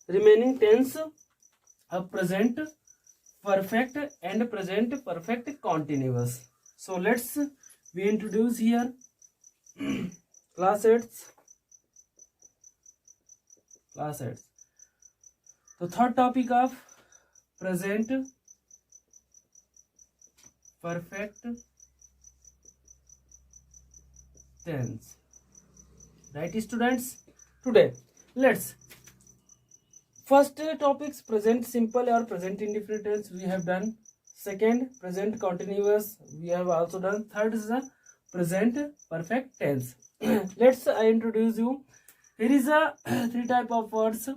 remaining tense of present perfect and present perfect continuous. So let's we introduce here class 8. The third topic of present perfect tense. Right, students? Today let's first topics present simple or present indefinite tense we have done. Second, present continuous we have also done. Third is the present perfect tense. Let's I introduce you. Here is a three type of words,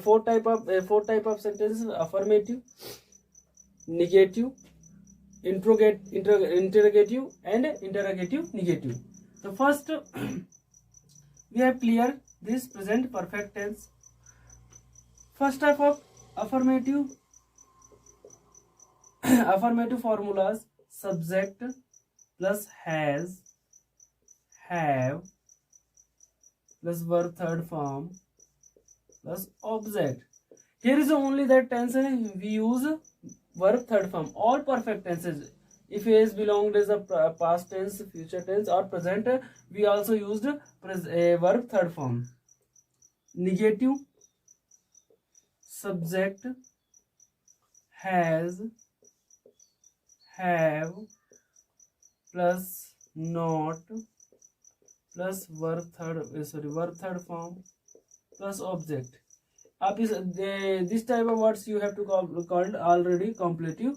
four type of sentences: affirmative, negative, interrogative, and interrogative negative. The first we have clear this present perfect tense. First type of affirmative affirmative formulas: subject plus has, have plus verb third form plus object. Here is only that tense we use verb third form. All perfect tenses, if it is belonged as a past tense, future tense, or present, we also used verb third form. Negative: subject, has, have plus not plus verb third form plus object. Up is this type of words you have to called already completive.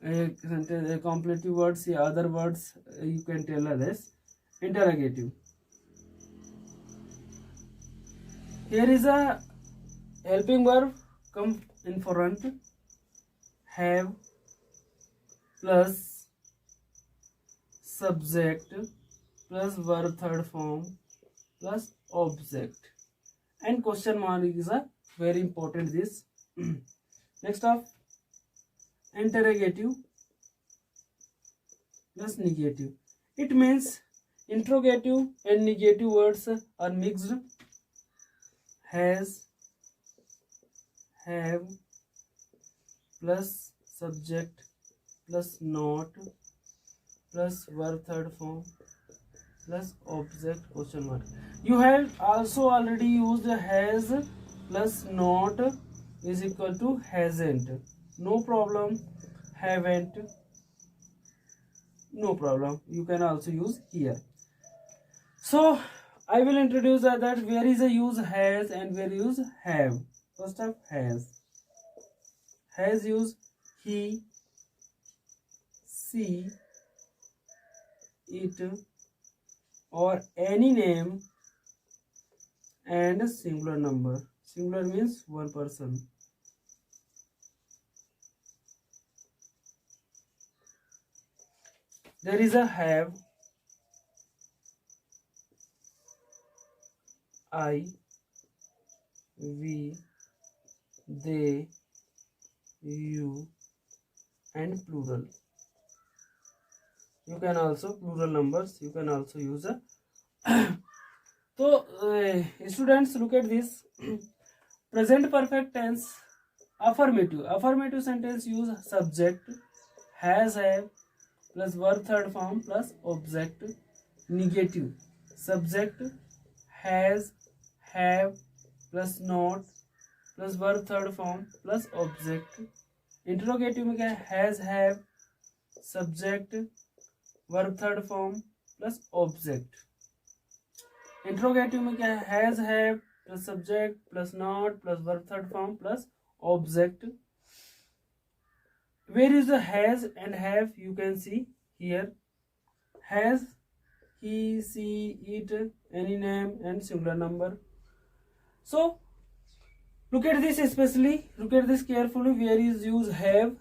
Completive words, other words you can tell others. Interrogative. Here is a helping verb come in front. Have plus subject plus verb third form plus object, and question mark is a very important this. Next up, interrogative plus negative. It means interrogative and negative words are mixed. Has, have plus subject plus not plus verb third form plus object question mark. You have also already used has plus not is equal to hasn't. No problem. Haven't. No problem. You can also use here. So I will introduce that where is the use has and where use have. First up, has. Has use he, she, it, or any name and singular number. Singular means one person. There is a have, I, we, they, you, and plural. You can also plural numbers. You can also use a. So students, look at this. Present perfect tense, affirmative sentence use subject, has, have plus verb third form plus object. Negative: subject, has, have plus not plus verb third form plus object. Interrogative में क्या है? Has, have, subject, verb third form plus object. Interrogative में क्या है? Has, have plus subject plus not plus verb third form plus object. Where is the has and have? You can see here. Has, he, she, it, any name and singular number. So look at this especially. Look at this carefully. Where is use have?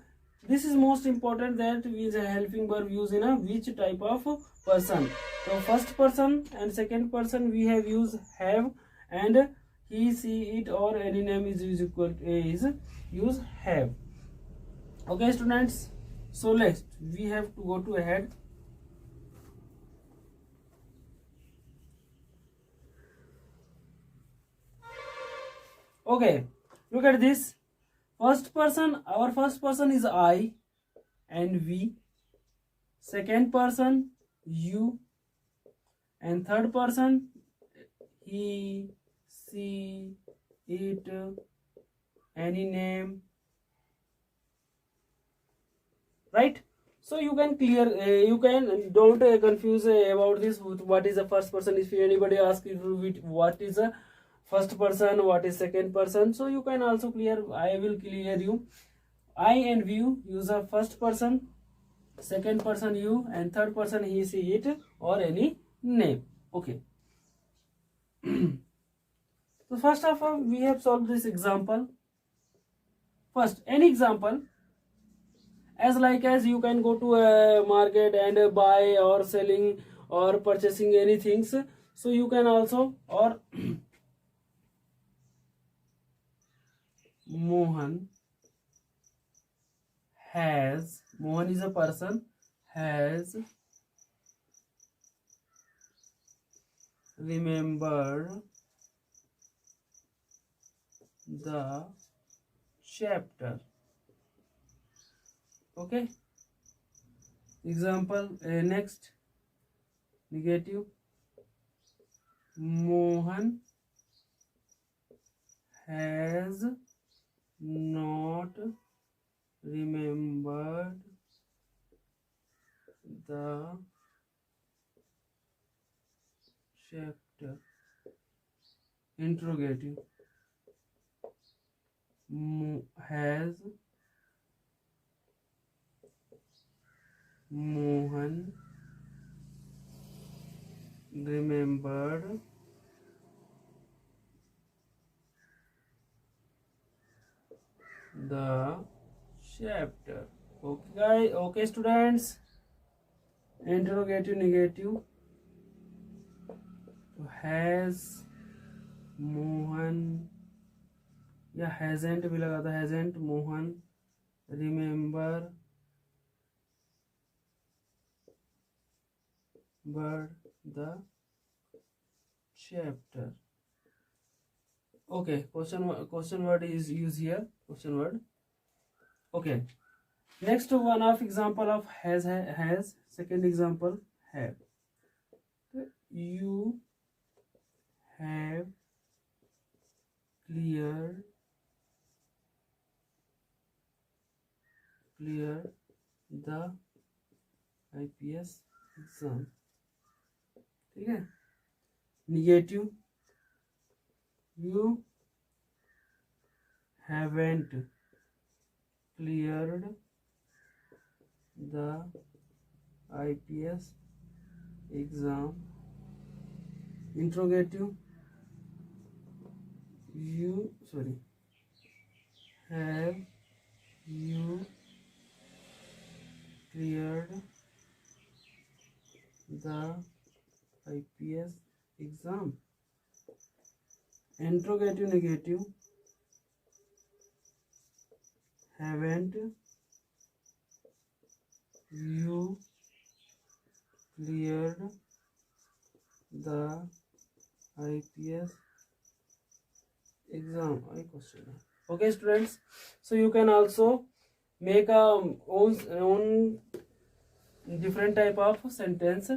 This is most important that is a helping verb used in a which type of person. So first person and second person we have used have, and he, she, it, or any name is equal is use have. Okay students, so let's we have to go to ahead. Okay, look at this. First person, our first person is I and we. Second person, you. And third person, he, she, it, any name, right? So you can clear, you can don't confuse about this. What is the first person? If anybody asks you what is the first person, what is second person, so you can also clear. I will clear you. I and you use a first person, second person you, and third person he, she, it, or any name. Okay. So first of all, we have solved this example. First, any example, as like as you can go to a market and buy or selling or purchasing any things. So you can also, or Mohan has, Mohan is a person, has remembered the chapter. Okay. Example, next, negative. Mohan has not remembered the chapter. Interrogative. Has Mohan remembered the chapter? Okay, guys. Okay, students. Interrogative, negative. So has Mohan, या hasn't भी लगा था, hasn't Mohan remember the chapter. Okay, question word is used here. Question word. Okay. Next one of example of has. Second example, have. You have cleared the IPS exam. ठीक है. Negative. You haven't cleared the IPS exam. Interrogative. Have you cleared the IPS exam? Interrogative, negative. Haven't you cleared the IPS exam? Okay, students. So you can also make a own different type of sentence.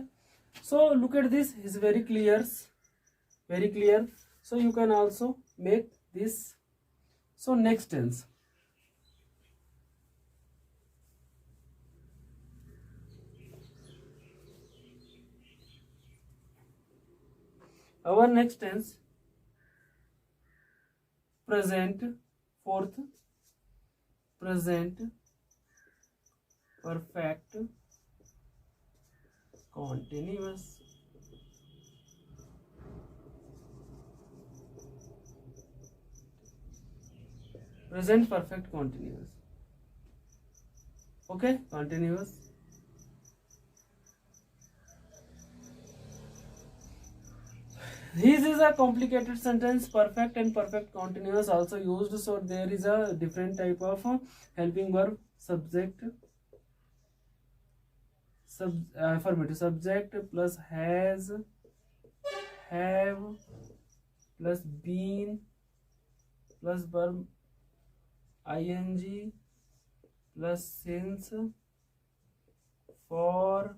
So look at this. It's very clear. So you can also make this. So next tense. Our next tense, present. Fourth, present perfect continuous. Present perfect continuous. Okay, continuous. This is a complicated sentence. Perfect and perfect continuous also used. So there is a different type of helping verb. Subject, affirmative. Subject plus has, have plus been plus verb ing plus since for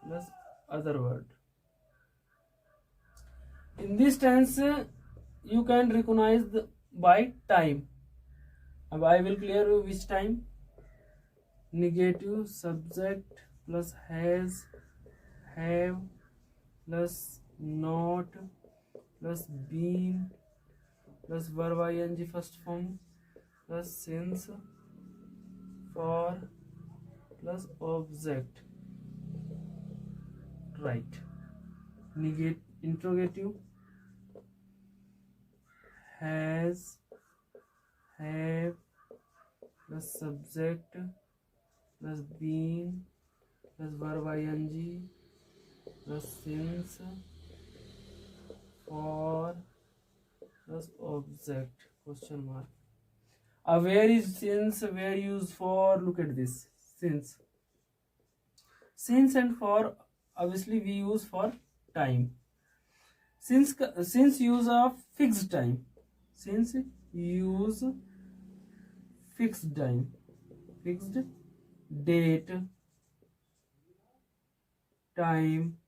plus other word. In this tense you can recognize by time. Now I will clear you which time. Negative subject plus has, have plus not plus been plus verb ing first form plus since for plus object. Right. Negate interrogative has, have plus subject plus been plus verb ing plus since for plus object question mark. Where is since, where used for? Look at this. Since and for obviously we use for time. Since use of fixed time. Since use fixed time, fixed date, time,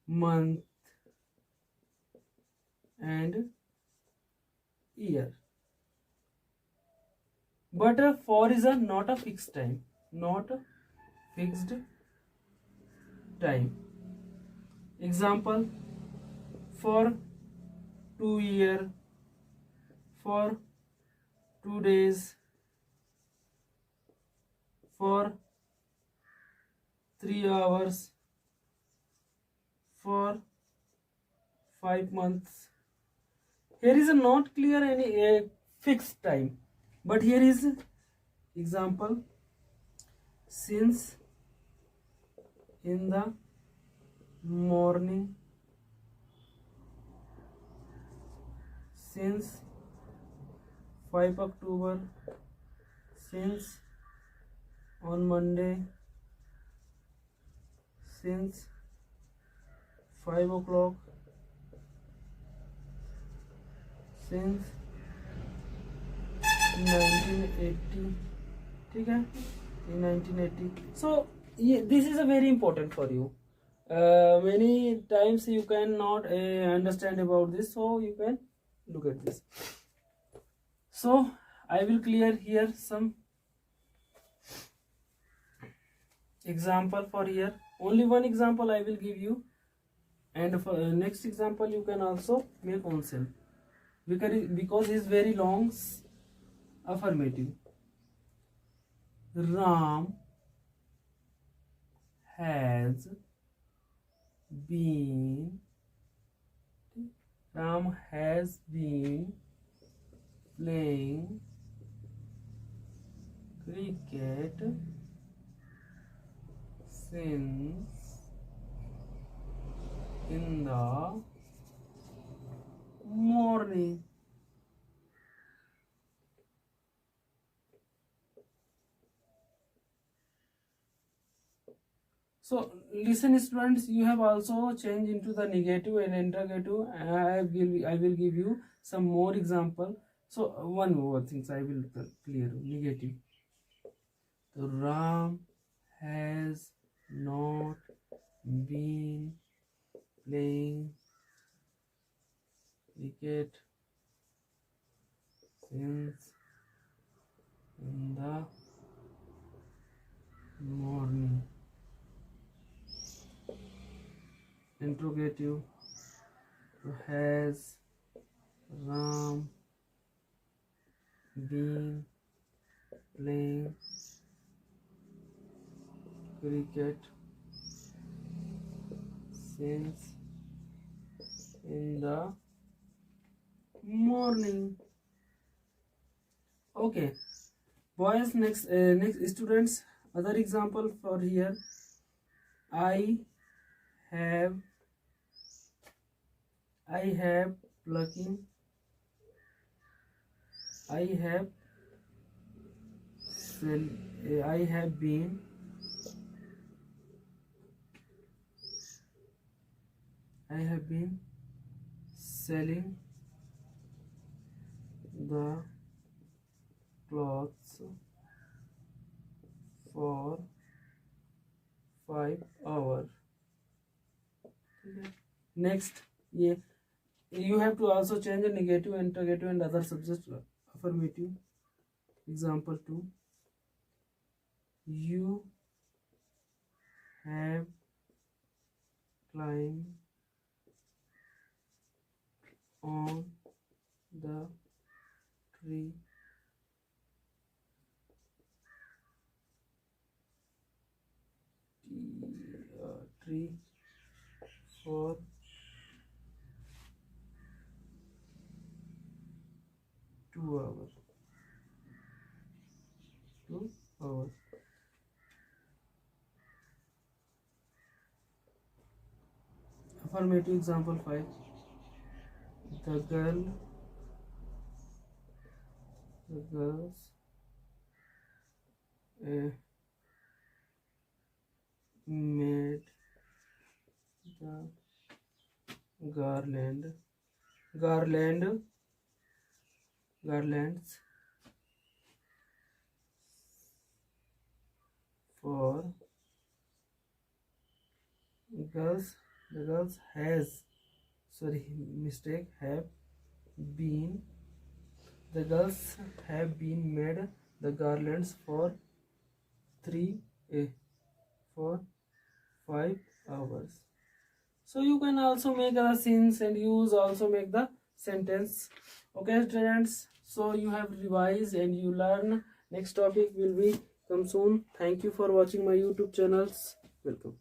month and year. But for is not a fixed time, not a fixed time. Example, for 2 year, for 2 days, for 3 hours, for 5 months. Here is not clear any fixed time, but here is example, since in the morning, since 5 October, since on Monday, since 5 o'clock, since 1980. ठीक है, in 1980. So this is a very important for you. Many times you cannot understand about this, so you can look at this. So I will clear here some example for here. Only one example I will give you, and for next example you can also make on self, because it's very long. Affirmative. Ram has been playing cricket since in the morning. So listen students, you have also changed into the negative and interrogative. I will give you some more example. So one more things I will clear. Negative. So Ram has not been playing cricket since in the morning. Interrogative. So has Ram been playing cricket since in the morning? Okay, boys. Next students, other example for here. I have plucking. I have been selling the clothes for 5 hours. Next, ये you have to also change a negative, interrogative and other subjects affirmative. Example 2, you have climbed on the tree for 2 hours. 2 hours. Affirmative example 5. The girls made the garlands for girls. The girls has been the girls have been made the garlands for 5 hours. So you can also make the scenes and use also make the sentence. Okay students, so you have revised and you learn. Next topic will be come soon. Thank you for watching my YouTube channels. Welcome.